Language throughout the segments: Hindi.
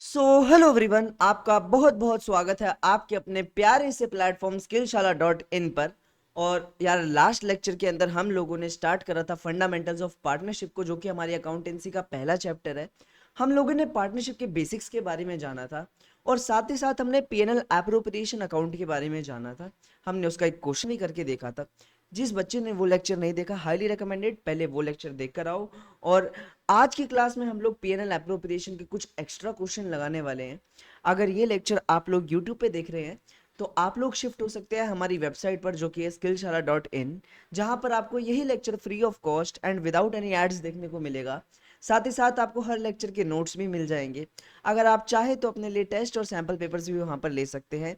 हेलो एवरीवन, आपका बहुत बहुत स्वागत है आपके अपने प्यारे से प्लेटफॉर्म skillshala.in पर। और यार, लास्ट लेक्चर के अंदर हम लोगों ने स्टार्ट करा था फंडामेंटल्स ऑफ पार्टनरशिप को, जो कि हमारी अकाउंटेंसी का पहला चैप्टर है। हम लोगों ने पार्टनरशिप के बेसिक्स के बारे में जाना था और साथ ही साथ हमने पीएनएल एप्रोप्रिएशन अकाउंट के बारे में जाना था। हमने उसका एक क्वेश्चन भी करके देखा था। जिस बच्चे ने वो लेक्चर नहीं देखा, हाईली रिकमेंडेड, पहले वो लेक्चर देख कर आओ। और आज की क्लास में हम लोग पीएनएल एप्रोप्रिएशन के कुछ एक्स्ट्रा क्वेश्चन लगाने वाले हैं। अगर ये लेक्चर आप लोग यूट्यूब पे देख रहे हैं तो आप लोग शिफ्ट हो सकते हैं हमारी वेबसाइट पर, जो कि है skillshala.in, जहां पर आपको यही lecture free of cost and without any ads देखने को मिलेगा। साथ ही साथ आपको हर लेक्चर के नोट्स भी मिल जाएंगे। अगर आप चाहे तो अपने लिए टेस्ट और सैंपल पेपर्स भी वहां पर ले सकते हैं।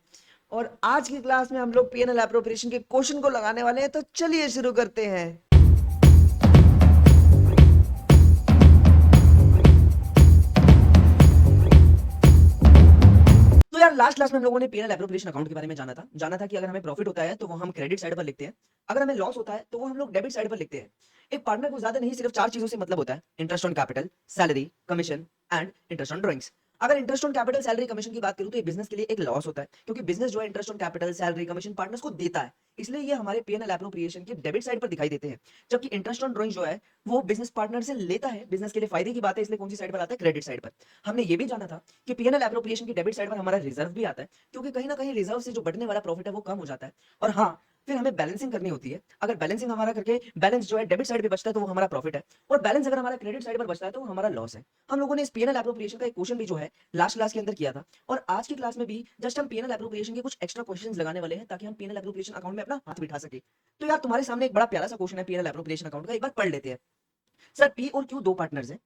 और आज की क्लास में हम लोग पीएनएल एप्रोप्रिएशन के क्वेश्चन को लगाने वाले हैं, तो चलिए शुरू करते हैं। तो यार, लास्ट क्लास में हम लोगों ने पीएनएल एप्रोप्रिएशन अकाउंट के बारे में जाना था कि अगर हमें प्रॉफिट होता है तो वो हम क्रेडिट साइड पर लिखते हैं, अगर हमें लॉस होता है तो वो हम लोग डेबिट साइड पर लिखते हैं। एक पार्टनर को ज्यादा नहीं, सिर्फ चार चीजों से मतलब होता है: interest on capital, salary, commission and interest on drawings. अगर interest on capital, salary, commission की बात करूं तो ये बिजनेस के लिए एक लॉस होता है, क्योंकि बिजनेस जो है interest on capital, salary, commission partners को देता है। इसलिए ये हमारे पीएनएल एप्रोप्रिएशन के डेबिट साइड पर दिखाई देते हैं। जबकि इंटरेस्ट ऑन ड्रॉइंग जो है वो बिजनेस पार्टनर से लेता है, बिजनेस के लिए फायदे की बात है, इसलिए कौन सी साइड पर आता है? क्रेडिट साइड पर। हमने ये भी जाना था कि पीएनएल एप्रोप्रिएशन की डेबिट साइड पर हमारा रिजर्व भी आता है, क्योंकि कहीं ना कहीं रिजर्व से जो बटने वाला प्रॉफिट है वो कम हो जाता है। और हाँ, फिर हमें बैलेंसिंग करनी होती है। अगर बैलेंसिंग हमारा करके बैलेंस जो है डेबिट साइड पे बचता है तो वो हमारा प्रॉफिट है, और बैलेंस अगर हमारा क्रेडिट साइड पर बचता है तो वो हमारा लॉस है। हम लोगों ने इस पीएनएल एप्रोप्रिएशन का एक क्वेश्चन भी जो है लास्ट क्लास के अंदर किया था, और आज की क्लास में भी जस्ट हम पीएनएल एप्रोप्रिएशन के कुछ एक्स्ट्रा क्वेश्चंस लगाने वाले हैं, ताकि हम पीएनएल एप्रोप्रिएशन अकाउंट में अपना हाथ बिठा सके। तो यार, तुम्हारे सामने एक बड़ा प्यारा सा क्वेश्चन है पीएनएल एप्रोप्रिएशन अकाउंट का, एक बार पढ़ लेते हैं। सर, पी और क्यू दो पार्टनर्स हैं,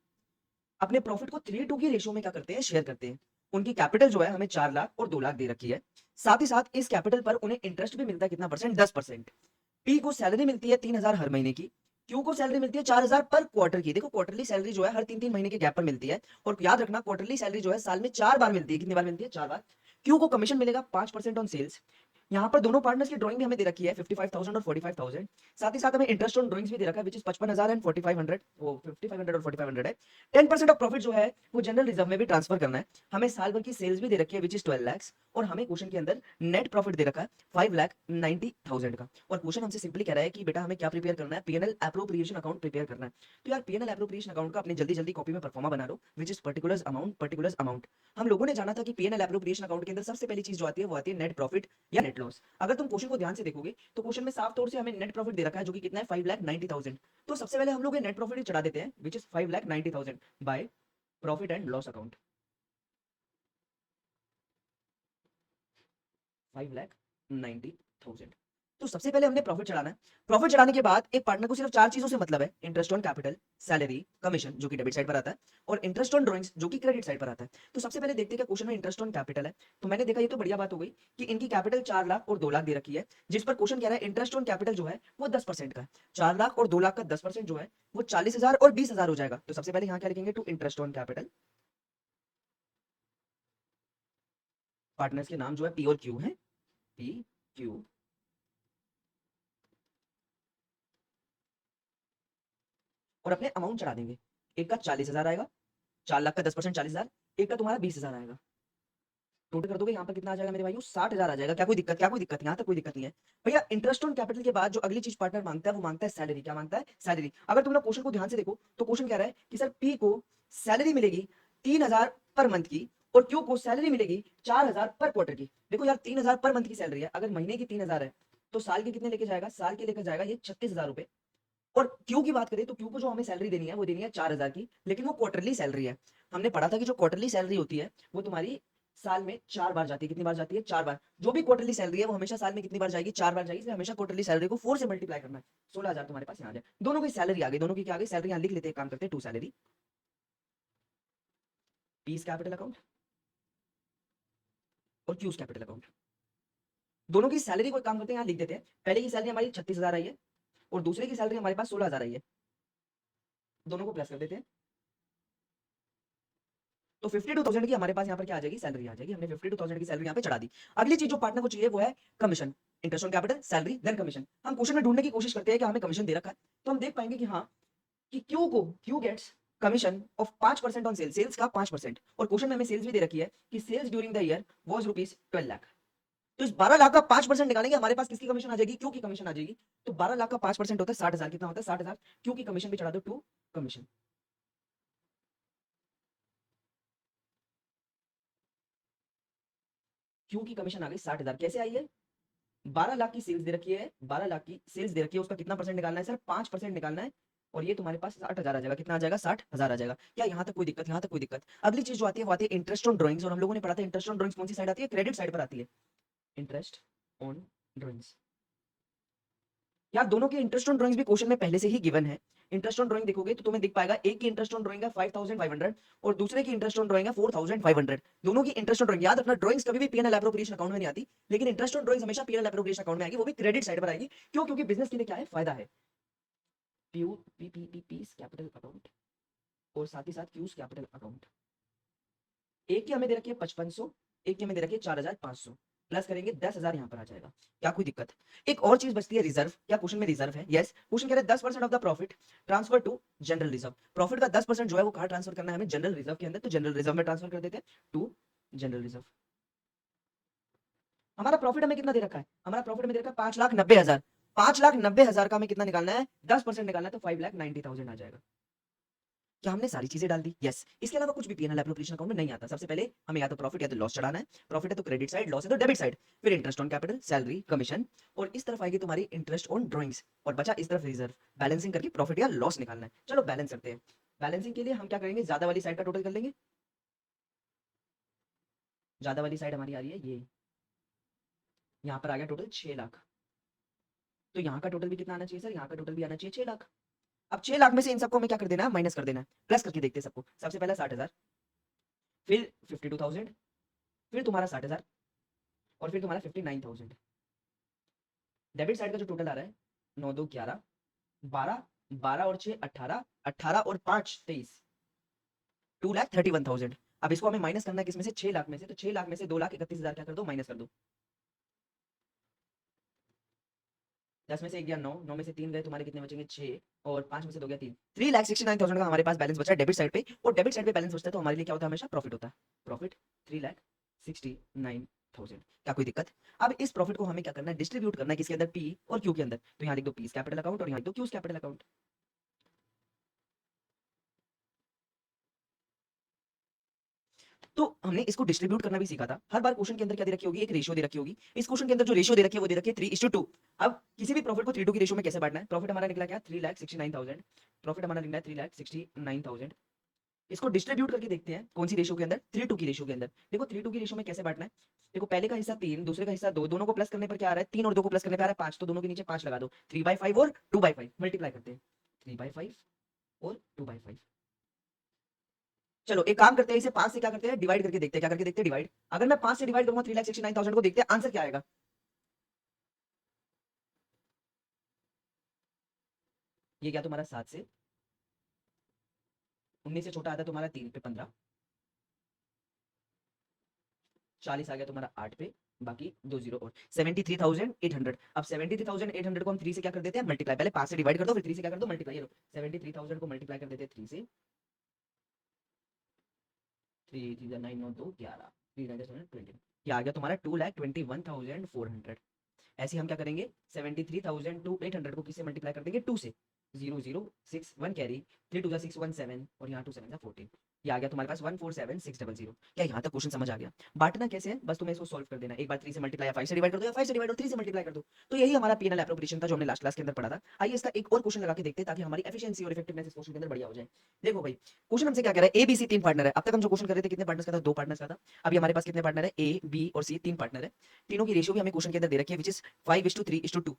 अपने प्रॉफिट को 3:2 की रेशियो में क्या करते हैं? शेयर करते हैं। उनकी कैपिटल जो है हमें 4 लाख और 2 लाख दे रखी है। साथ ही साथ इस कैपिटल पर उन्हें इंटरेस्ट भी मिलता है, कितना परसेंट? 10%। पी को सैलरी मिलती है 3,000 हर महीने की। क्यू को सैलरी मिलती है 4,000 पर क्वार्टर की। देखो, क्वार्टरली सैलरी जो है हर 3-3 महीने के गैप पर मिलती है, और याद रखना क्वार्टरली सैलरी जो है साल में 4 बार मिलती है। कितनी बार मिलती है? 4 बार। क्यू को कमीशन मिलेगा 5% ऑन सेल्स। यहाँ पर दोनों पार्टनर्स की ड्राइंग भी हमें दे रखी है 55,000 और 45,000। साथ ही साथ हमें इंटरेस्ट ऑन ड्राइंग्स भी दे रखा है, विच इज 55,000 एंड 4500। वो 5500 और 4500 है। 10% ऑफ प्रॉफिट जो है वो जनरल रिजर्व में भी ट्रांसफर करना है। हमें साल भर की सेल्स भी दे रखी है, विच इज 12 lakhs। और हमें क्वेश्चन के अंदर नेट प्रॉफिट दे रखा है 5,90,000 का। और क्वेश्चन हमसे सिंपली कह रहा है कि बेटा हमें क्या प्रिपेयर करना है? पीएनएल एप्रोप्रिएशन अकाउंट प्रिपेयर करना है। तो यार, पीएनएल एप्रोप्रिएशन अकाउंट का अपनी जल्दी जल्दी कॉपी में परफॉर्मा बना लो, which is particulars amount, particulars amount. हम लोगों ने जाना था कि पीएनएल एप्रोप्रिएशन अकाउंट के अंदर सबसे पहली चीज जो आती है वो आती है नेट प्रॉफिट या नेट लॉस। अगर तुम क्वेश्चन को ध्यान से देखोगे तो क्वेश्चन में साफ तौर से हमें नेट प्रॉफिट दे रखा है, जो कि कितना है? 5,90,000। तो सबसे पहले हम लोग नेट प्रॉफिट ही चढ़ा देते हैं, which is 5,90,000 by profit and loss account. 5,90,000। तो सबसे पहले हमने प्रॉफिट चढ़ाना है। प्रॉफिट चढ़ाने के बाद एक पार्टनर को सिर्फ चार चीजों से मतलब है: interest on capital, salary, commission जो कि डेबिट साइड पर आता है, और इंटरेस्ट ऑन ड्रॉइंग्स जो कि क्रेडिट साइड पर आता है। तो सबसे पहले देखते हैं कि क्वेश्चन में इंटरेस्ट ऑन कैपिटल है। तो मैंने देखा, ये तो बढ़िया बात हो गई कि इनकी कैपिटल 4 लाख और 2 लाख दे रखी है, जिस पर क्वेश्चन कह रहा है इंटरेस्ट ऑन कैपिटल जो है वो 10% का है। 4 लाख और 2 लाख का 10% जो है वो 40,000 और 20,000 हो जाएगा। तो सबसे पहले यहाँ क्या लिखेंगे? To interest on capital. Partners के नाम जो है पी और क्यू है, पी, क्यू। और अपने अमाउंट चढ़ा देंगे। एक का 40,000 आएगा, 4 लाख का 10% 40,000, एक का तुम्हारा 20,000 आएगा। टोटल कर दोगे यहाँ पर कितना आ जाएगा मेरे भाइयों? 60,000 आ जाएगा। क्या कोई दिक्कत? क्या कोई दिक्कत? यहाँ तक कोई दिक्कत नहीं है भैया। इंटरेस्ट ऑन कैपिटल के बाद जो अगली चीज पार्टनर मांगता है वो मांगता है सैलरी। क्या मांगता है? सैलरी। अगर तुम लोग क्वेश्चन को ध्यान से देखो तो क्वेश्चन कह रहा है कि सर, पी को सैलरी मिलेगी 3,000 पर मंथ की, और क्यू को सैलरी मिलेगी 4,000 पर क्वार्टर की। देखो यार, 3,000 पर मंथ की सैलरी है, अगर महीने की 3,000 है तो साल के कितने लेके जाएगा? साल के लेकर जाएगा ये 36,000 रुपए। और क्यू की बात करें तो क्यू को जो हमें सैलरी देनी है वो देनी है 4,000 की, लेकिन वो क्वार्टरली सैलरी है। हमने पढ़ा था कि जो क्वार्टरली सैलरी होती है वो तुम्हारी साल में 4 बार जाती है। कितनी बार जाती है? 4 बार। जो भी क्वार्टरली सैलरी है वो हमेशा साल में कितनी बार जाएगी? 4 बार जाएगी। इसलिए हमेशा क्वार्टरली सैलरी को 4 से मल्टीप्लाई करना है। 16,000 तुम्हारे पास यहाँ आ जाए। दोनों की सैलरी आ गई, दोनों की क्या आ गई? सैलरी। यहाँ लिख लेते हैं, काम करते हैं, to salary, P's capital account और क्यूज कैपिटल अकाउंट। दोनों की सैलरी को एक काम करते हैं, यहाँ लिख देते हैं। पहले की सैलरी हमारी 36,000 आई है और दूसरे की सैलरी हमारे पास 16,000 आई है। दोनों को प्लस कर देते हैं, तो 52,000 की हमारे पास यहाँ पर क्या आ जाएगी? सैलरी आ जाएगी। हमने 52,000 की सैलरी यहाँ पे चढ़ा दी। अगली चीज जो पार्टनर को चाहिए वो है commission. Interest on capital, salary, then commission. हम क्वेश्चन में ढूंढने की कोशिश करते हैं कि हमें कमीशन दे रखा है, तो हम देख पाएंगे कि हाँ, कि Q gets commission of 5% on sales, sales का 5%, और क्वेश्चन में हमें सेल्स भी दे रखी है कि sales during the year was rupees 12 lakh. तो इस 12 लाख का 5% निकालेंगे, हमारे पास किसकी कमीशन आ जाएगी, क्यू की कमीशन आ जाएगी। तो 12 लाख का 5% होता है 60,000, कितना होता है 60,000, क्यू की कमीशन भी चढ़ा दो टू कमीशन। क्यू की कमीशन आ गई 60,000, कैसे आई है, 12 लाख की सेल्स दे रखी है, 12 लाख की सेल्स दे रखी है, उसका कितना परसेंट निकालना है सर, 5% निकालना है, और ये तुम्हारे पास 60,000 आ जाएगा, कितना आ जाएगा 60,000 आ जाएगा। क्या यहाँ तक कोई दिक्कत, यहाँ तक कोई दिक्कत। अगली चीज जो आती है वो आती है इंटरेस्ट ऑन ड्राइंग्स, और हम लोगों ने पढ़ा था इंटरेस्ट ऑन ड्राइंग्स कौन सी साइड आती है, क्रेडिट साइड पर आती है, इंटरेस्ट ऑन ड्राइंग्स। यार दोनों के इंटरेस्ट ऑन ड्राइंग्स भी क्वेश्चन में पहले से ही गिवन है। इंटरेस्ट ऑन ड्राइंग देखोगे तो तुम्हें दिख पाएगा, एक की इंटरेस्ट ऑन ड्राइंग है 5,500 और दूसरे की इंटरेस्ट ऑन ड्राइंग है 4,500। दोनों की इंटरेस्ट ऑन ड्राइंग, याद रखना ड्राइंग्स कभी भी पीएनएल एप्रोप्रिएशन अकाउंट में नहीं आती, लेकिन इंटरेस्ट ऑन ड्राइंग्स हमेशा पीएनएल एप्रोप्रिएशन अकाउंट में आएगी, वो भी क्रेडिट साइड पर आएगी। क्यों, क्योंकि बिजनेस के लिए क्या है, फायदा है। पीयू पीपीपीपीस कैपिटल अकाउंट और साथ ही साथ क्यूज कैपिटल अकाउंट। एक की हमें दे रखी है 5500, एक की हमें दे रखी है 4,500, प्लस करेंगे 10,000 यहाँ पर आ जाएगा। क्या कोई दिक्कत। एक और चीज बचती है रिजर्व, क्या क्वेश्चन में रिजर्व है, यस क्वेश्चन कह रहा है 10% of the profit transfer to general reserve. Profit का 10% जो है वो कहाँ ट्रांसफर करना है हमें, जनरल रिजर्व के अंदर, तो जनरल रिजर्व में ट्रांसफर कर देते हैं टू जनरल रिजर्व। हमारा प्रॉफिट हमें कितना दे रखा है, हमारा प्रॉफिट हमें दे रखा है 5,90,000, 5,90,000 का हमें कितना निकालना है, 10% निकालना है, तो 5,90,000 आ जाएगा। क्या हमने सारी चीजें डाल दी, यस। इसके अलावा कुछ भी पीएनएल एप्रोप्रिएशन अकाउंट में नहीं आता। सबसे पहले हमें या तो प्रॉफिट या तो लॉस चढ़ाना है, प्रॉफिट है तो क्रेडिट साइड, लॉस है तो डेबिट साइड, फिर interest on capital, salary, commission, और इस तरफ आएगी तुम्हारी इंटरेस्ट ऑन ड्राइंग्स, और बचा इस तरफ रिजर्व। बैलेंसिंग करके प्रॉफिट या लॉस निकालना है। चलो बैलेंस करते हैं। बैलेंसिंग के लिए हम क्या करेंगे, ज्यादा वाली साइड का टोटल कर लेंगे। ज्यादा वाली साइड हमारी आ रही है ये, यहाँ पर आ गया टोटल 6 लाख, तो यहाँ का टोटल भी कितना आना चाहिए सर, यहाँ का टोटल भी आना चाहिए 6 लाख। अब 6 लाख में से इन सबको हमें क्या कर देना है, माइनस कर देना है, प्लस करके देखते हैं सबको। सबसे पहले 60,000, फिर 52,000, फिर तुम्हारा 60,000, और फिर तुम्हारा 59,000। डेबिट साइड का जो टोटल आ रहा है 9 2 11 12, 12 और 6 18, 18 और 5 23, 2,31,000। अब इसको हमें माइनस करना है किसमें से, 6 लाख में से, तो 6 लाख में से 2,31,000 क्या कर दो, माइनस कर दो। 10 में से 1 गया 9, 9 में से 3 गए, तुम्हारे कितने बचेंगे 6, और 5 में से 2 गया 3, 3,69,000 का हमारे पास बैलेंस बचा है डेबिट साइड पे। और डेबिट साइड पे बैलेंस बचता है तो हमारे लिए क्या होता है, हमेशा प्रॉफिट होता है। प्रॉफिट 3,69,000। क्या कोई दिक्कत। अब इस प्रॉफिट को हमें क्या करना है, डिस्ट्रीब्यूट करना है किसके अंदर, पी और क्यू के अंदर। तो यहाँ लिख दो पीस कैपिटल अकाउंट और यहाँ लिख दो क्यूज कैपिटल अकाउंट। तो हमने इसको डिस्ट्रीब्यूट करना भी सीखा था। हर बार क्वेश्चन के अंदर क्या दे रखी होगी, एक रेशियो दे रखी होगी। इस क्वेश्चन के अंदर जो रेशियो दे रखी है वो दे रखी है 3:2। अब किसी भी प्रॉफिट को 3:2 की रेशियो में कैसे बांटना है, प्रॉफिट हमारा निकला क्या 3,69,000, प्रॉफिट हमारा निकला है 3,69,000। इसको डिस्ट्रीब्यूट करके देखते हैं कौन सी रेशियो के अंदर, 3:2 की रेशियो के अंदर। देखो 3:2 की रेशियो में कैसे बांटना है, देखो पहले का हिस्सा 3, दूसरे का हिस्सा 2, दोनों को प्लस करने पर क्या आ रहा है 3, और 2 को प्लस करने पर आ रहा है 5, तो दोनों के नीचे 5 लगा दो। 3/5 और 2/5 मल्टीप्लाई करते हैं, 3/5 और 2/5। चलो एक काम करते हैं, इसे 5 से क्या करते हैं, डिवाइड करके देखते हैं। क्या करके देखते हैं, डिवाइड। अगर मैं 5 से डिवाइड करूंगा 3,69,000 को, देखते हैं आंसर क्या आएगा। ये क्या तुम्हारा 7 से, 19 से छोटा आता है तुम्हारा 3 पे 15, 40 आ गया तुम्हारा 8 पे, बाकी 2 जीरो और 73,800। अब 73,800 को हम 3 से क्या कर देते हैं, मल्टीप्लाई। पहले 5 से डिवाइड कर दो, फिर 3 से क्या कर दो, मल्टीप्लाई। 73,000 को मल्टीप्लाई कर देते हैं 3 से, 3 3 9 9 2 11, 3 9 20, ये आ गया तुम्हारा 2,21,400। ऐसे हम क्या करेंगे, 73,000 टू 800 को किससे मल्टीप्लाई कर देंगे, 2 से। 0,061 कैरी, 3 2 6 1 7, और यहाँ 2 7 14, ये आ गया तुम्हारे पास 147,600। क्या यहाँ तक क्वेश्चन समझ आ गया। बांटना कैसे है, बस तुम्हें इसको सॉल्व कर देना। एक बार 3 से मल्टीप्लाई या 5 से डिवाइड कर दो, या 5 से डिवाइड और 3 से मल्टीप्लाई कर दो। तो यही हमारा पीएनएल एप्रोप्रिएशन था जो हमने लास्ट क्लास के अंदर पढ़ा था। आइए इसका एक और क्वेश्चन लगा के देखते हैं ताकि हमारी एफिशिएंसी और इफेक्टिवनेस इस क्वेश्चन के अंदर बढ़िया हो जाए। देखो भाई क्वेश्चन हमसे क्या कह रहा है, ए बी सी 3 पार्टनर है। अब तक हम जो क्वेश्चन कर रहे थे कितने पार्टनर्स का था, 2 पार्टनर्स का था। अभी हमारे पास कितने पार्टनर है, ए बी और सी, 3 पार्टनर है। तीनों की रेशियो भी हमें क्वेश्चन के अंदर दे रखी है, विच इज 5:3:2।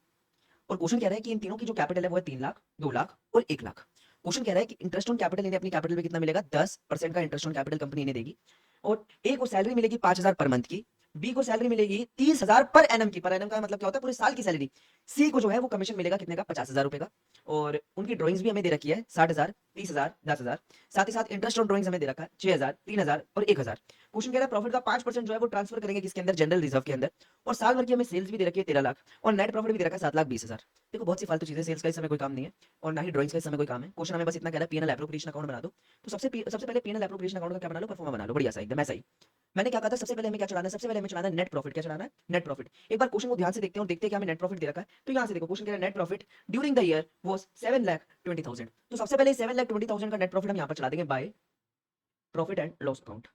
और क्वेश्चन कह रहा है कि इन तीनों की जो कैपिटल है वो है 3 लाख, 2 लाख और 1 लाख। क्वेश्चन कह रहा है कि इंटरेस्ट ऑन कैपिटल इन्हें अपनी कैपिटल पे कितना मिलेगा, 10% का इंटरेस्ट ऑन कैपिटल कंपनी इन्हें देगी। और ए को सैलरी मिलेगी 5,000 पर मंथ की, बी को सैलरी मिलेगी 30,000 पर एनम की। पर एनम का मतलब क्या होता है? पूरे साल की सैलरी। सी को जो है वो कमीशन मिलेगा कितने का? 50,000 रुपए का। और उनकी ड्राइंग्स भी हमें दे रखी है 60,000, 30,000, 10,000। साथ ही साथ इंटरेस्ट ऑन ड्राइंग्स हमें दे रखा है 6,000, 3,000 और 1,000। क्वेश्चन कह रहा है प्रॉफिट का 5% जो है वो ट्रांसफर करेंगे किसके अंदर? जनरल रिजर्व के अंदर। और साल भर की हमें सेल्स भी दे रखी है 13 लाख और नेट प्रॉफिट भी दे रखा है 7,20,000। देखो बहुत सी फालतू चीजें, सेल्स का इस समय कोई काम नहीं है और ना ही ड्राइंग्स का इस समय कोई काम है। क्वेश्चन हमें बस इतना कह रहा है पीएनएल एप्रोप्रिएशन अकाउंट बना दो। तो सबसे पहले पीएनएल एप्रोप्रिएशन अकाउंट का क्या बना लो? परफॉर्मा बना लो। बढ़िया सा एकदम ऐसा ही। मैंने क्या कहा था? सबसे पहले हमें क्या चलाना है? सबसे पहले हमें चलाना है नेट प्रॉफिट। क्या चलाना है? Net profit. एक बार क्वेश्चन को ध्यान से देखते हैं और देखते हैं कि हमें नेट प्रॉफिट दे रखा है। तो यहाँ से देखो क्वेश्चन कह रहा है net profit during the year was 7,20,000। तो सबसे पहले 7,20,000 का नेट प्रॉफिट हम यहाँ पर चला देंगे by profit and loss account.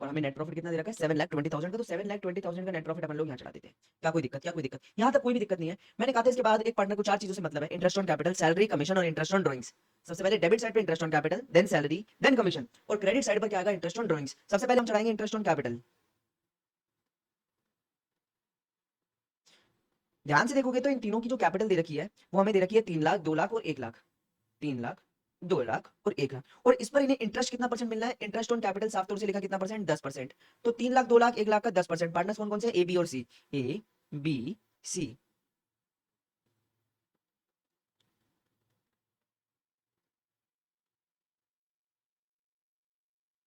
और हमें नेट प्रॉफिट कितना दे रखा है? 7,20,000 का। तो 7,20,000 का नेट प्रॉफिट अपन लोग यहाँ चला देते हैं। क्या कोई दिक्कत? क्या कोई दिक्कत? यहाँ तक कोई भी दिक्कत नहीं है। मैंने कहा था इसके बाद एक पार्टनर को चार चीजों से मतलब है, interest on capital, salary, commission और इंटरेस्ट ऑन ड्राइंग्स। सबसे पहले डेबिट साइड पे interest on capital, then salary, then commission. और क्रेडिट साइड पर क्या आएगा? Interest on drawings. सबसे पहले हम चलाएंगे इंटरेस्ट ऑन कैपिटल। ध्यान से देखोगे तो इन तीनों की जो कैपिटल दे रखी है वो हमें दे रखी है 3,00,000, 2,00,000 और 1,00,000। 3,00,000, 2,00,000 और 1,00,000। और इस पर इन्हें इंटरेस्ट कितना परसेंट मिल रहा है? इंटरेस्ट ऑन कैपिटल साफ तौर से लिखा कितना परसेंट? 10%। तो 3,00,000, 2,00,000, 1,00,000 का 10%। पार्टनर्स कौन कौन से? ए, बी और सी। ए, बी, सी।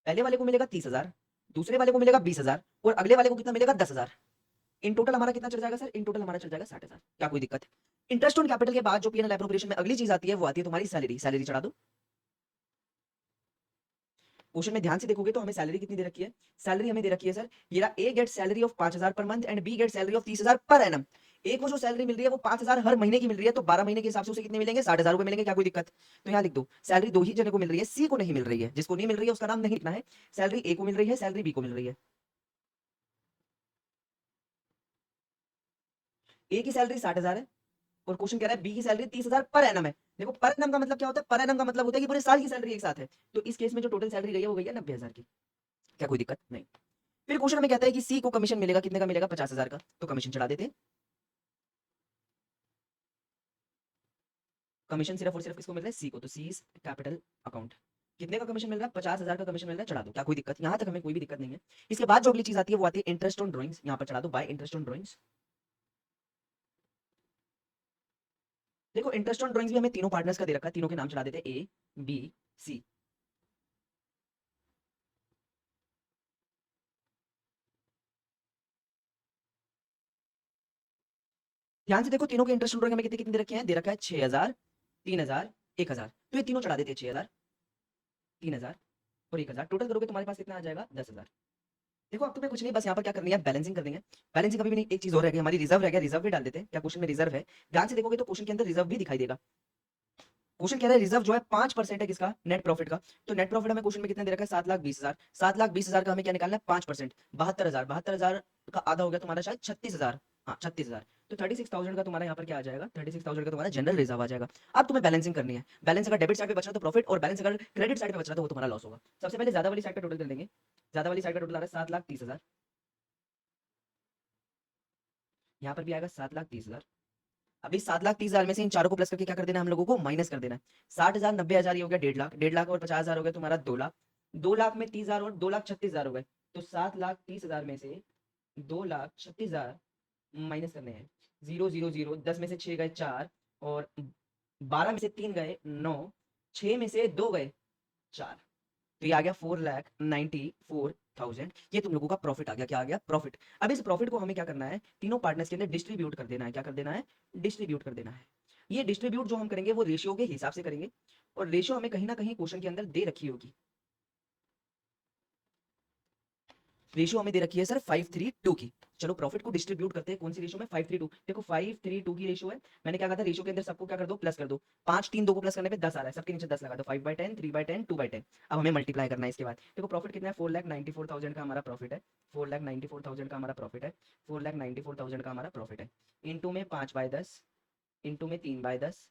पहले वाले को मिलेगा 30,000, दूसरे वाले को मिलेगा 20,000 और अगले वाले को कितना मिलेगा? 10,000। इन टोटल हमारा कितना चल जाएगा सर? इन टोटल हमारा चल जाएगा 60,000। क्या कोई दिक्कत है? इंटरेस्ट ऑन कैपिटल के बाद जो पीएनएल एप्रोप्रिएशन में अगली चीज आती है वो आती है तुम्हारी सैलरी। सैलरी चढ़ा दो। क्वेश्चन में ध्यान से देखोगे तो हमें सैलरी कितनी दे रखी है? सैलरी हमें दे रखी है सर, ये रहा, ए gate salary of 5,000 per month and B get salary of 30,000 per annum. ए को जो सैलरी मिल रही है वो 5,000 हर महीने की मिल रही है। तो 12 महीने के हिसाब से उसे कितने मिलेंगे? 60,000 रुपए मिलेंगे। क्या कोई दिक्कत? तो यहाँ लिख दो सैलरी दो ही जने को मिल रही है, सी को नहीं मिल रही है। जिसको नहीं मिल रही है उसका नाम नहीं लिखना है। सैलरी ए को मिल रही है, सैलरी बी को मिल रही है। ए की सैलरी 60,000 है और क्वेश्चन कह रहा है बी की सैलरी 30,000 पर एनम है। देखो पर एनम का मतलब क्या होता है? पर एनम का मतलब होता है कि पूरे साल की सैलरी एक साथ है। तो इस केस में जो टोटल सैलरी गई है वो गई है 90,000 की। क्या कोई दिक्कत? नहीं। फिर क्वेश्चन में कहता है कि सी को कमीशन मिलेगा कितने का? मिलेगा 50,000 का। तो कमीशन चढ़ा देते हैं। कमीशन सिर्फ और सिर्फ किसको मिल रहा है? सी को। तो सी इज कैपिटल अकाउंट। कितने का कमीशन मिल रहा है? 50,000 का कमीशन मिल रहा है। चढ़ा दो। क्या कोई दिक्कत? यहां तक हमें कोई भी दिक्कत नहीं है। इसके बाद जो अगली चीज आती है वो आती है इंटरेस्ट ऑन ड्राइंग्स। यहां पर चढ़ा दो बाय इंटरेस्ट ऑन ड्राइंग्स। देखो इंटरेस्ट ऑन ड्राइंग्स भी हमें तीनों पार्टनर्स का दे रखा है। तीनों के नाम चढ़ा देते हैं, ए, बी, सी। ध्यान से देखो तीनों के इंटरेस्ट ऑन ड्राइंग हमें कितने कितने दे रखे हैं? दे रखा है 6,000, 3,000, 1,000। तो ये तीनों चढ़ा देते हैं, 6,000, 3,000 और 1,000। टोटल करोगे तुम्हारे पास कितना आ जाएगा? 10,000। देखो अब तुम्हें कुछ नहीं, बस यहाँ पर क्या करनी है? बैलेंसिंग करनी है। बैलेंसिंग कभी भी नहीं। एक चीज और रह गई हमारी, रिजर्व रह गया। रिजर्व भी डाल देते हैं। क्या क्वेश्चन में रिजर्व है? ध्यान से देखोगे तो क्वेश्चन के अंदर रिजर्व भी दिखाई देगा। क्वेश्चन कह रहा है रिजर्व जो है 5% है किसका? नेट प्रॉफिट का। तो नेट प्रॉफिट हमें क्वेश्चन में कितना दे रखा है? 7,20,000। 7,20,000 का हमें क्या निकालना है? 5%। 72,000। 72,000 का आधा हो गया तुम्हारा शायद 36,000। हाँ 36,000। तो 36,000 का तुम्हारा यहाँ पर क्या आ जाएगा? 36,000 का तुम्हारा जनरल रिजर्व आ जाएगा। अब तुम्हें बैलेंसिंग करनी है। बैलेंस अगर डेबिट साइड पे बच रहा तो प्रॉफिट, और बैलेंस अगर क्रेडिट साइड पे बच रहा तो वो तुम्हारा लॉस होगा। सबसे पहले ज्यादा वाली साइड का टोटल कर लेंगे। ज्यादा वाली साइड का टोटल आ रहा है 7,30,000। यहाँ पर भी आएगा 7,30,000। अभी 7,30,000 में से इन चारों को प्लस करके क्या कर देना है? हम लोगों को माइनस कर देना है। 60,000, 90,000 ये हो गया 1,50,000। 1,50,000 और 50,000 हो गया तुम्हारा 2,00,000। 2,00,000 में 30,000 और 2,36,000 हो गए। तो 7,30,000 में से 2,36,000 माइनस करने हैं। 0 0 0, 10 में से 6 गए 4 और 12 में से 3 गए 9, 6 में से 2 गए 4। तो ये आ गया 4,94,000। ये तुम लोगों का प्रॉफिट आ गया। क्या आ गया? प्रॉफिट। अब इस प्रॉफिट को हमें क्या करना है? तीनों पार्टनर्स के अंदर डिस्ट्रीब्यूट कर देना है। क्या कर देना है? डिस्ट्रीब्यूट कर देना है। ये डिस्ट्रीब्यूट जो हम करेंगे वो रेशियो के हिसाब से करेंगे और रेशियो हमें कहीं ना कहीं क्वेश्चन के अंदर दे रखी होगी। रेशियो हमें दे रखी है सर 5:3:2 की। चलो प्रॉफिट को डिस्ट्रीब्यूट करते हैं। कौन सी रेशियो में? 5:3:2। देखो 5:3:2 की रेशियो है। मैंने क्या कहा था? रेशियो के अंदर सबको क्या कर दो? प्लस कर दो। 5 3 2 को प्लस करने पे 10 आ रहा है। सबके नीचे 10 लगा दो। 5/10, 3/10, 2/10। अब हमें मल्टीप्लाई करना है इसके बाद। देखो प्रॉफिट कितना है? 4,94,000 का हमारा प्रॉफिट है। 4,94,000 का हमारा प्रॉफिट है। 4,94,000 का हमारा प्रॉफिट है। इंटू में 5/10, इंटू में 3/10,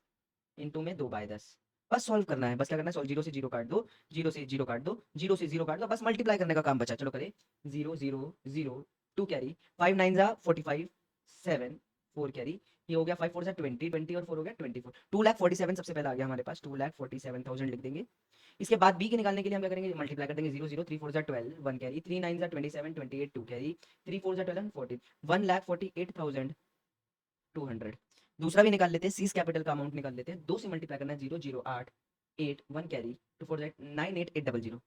इंटू में 2/10। बस सॉल्व करना है। बस क्या करना है? सॉल्व। जीरो से जीरो काट दो, जीरो से जीरो काट दो, जीरो से जीरो काट दो। बस मल्टीप्लाई करने का काम बचा। चलो करें। 0 0 0 2 कैरी, 5 9 जा 45, 7 4 कैरी, ये हो गया 5 4 जा 20, 20 और 4 हो गया 24, 2,47,000 सबसे पहले आ गया हमारे पास, 2,47,000 लिख देंगे। इसके बाद बी के निकालने के लिए हम क्या करेंगे, मल्टीप्लाई कर देंगे, 0 0 3 4 जा 12, 1 कैरी, 3 9 जा 27, 28 2 कैरी, 3 4 जा 12 14, 1,48,200। दूसरा भी निकाल लेते हैं, सीज कैपिटल का अमाउंट निकाल लेते हैं, 2 से मल्टीप्लाई करना है, 0 0 8 8 1 कैरी, 2 4 जा 9 8 8 0 0।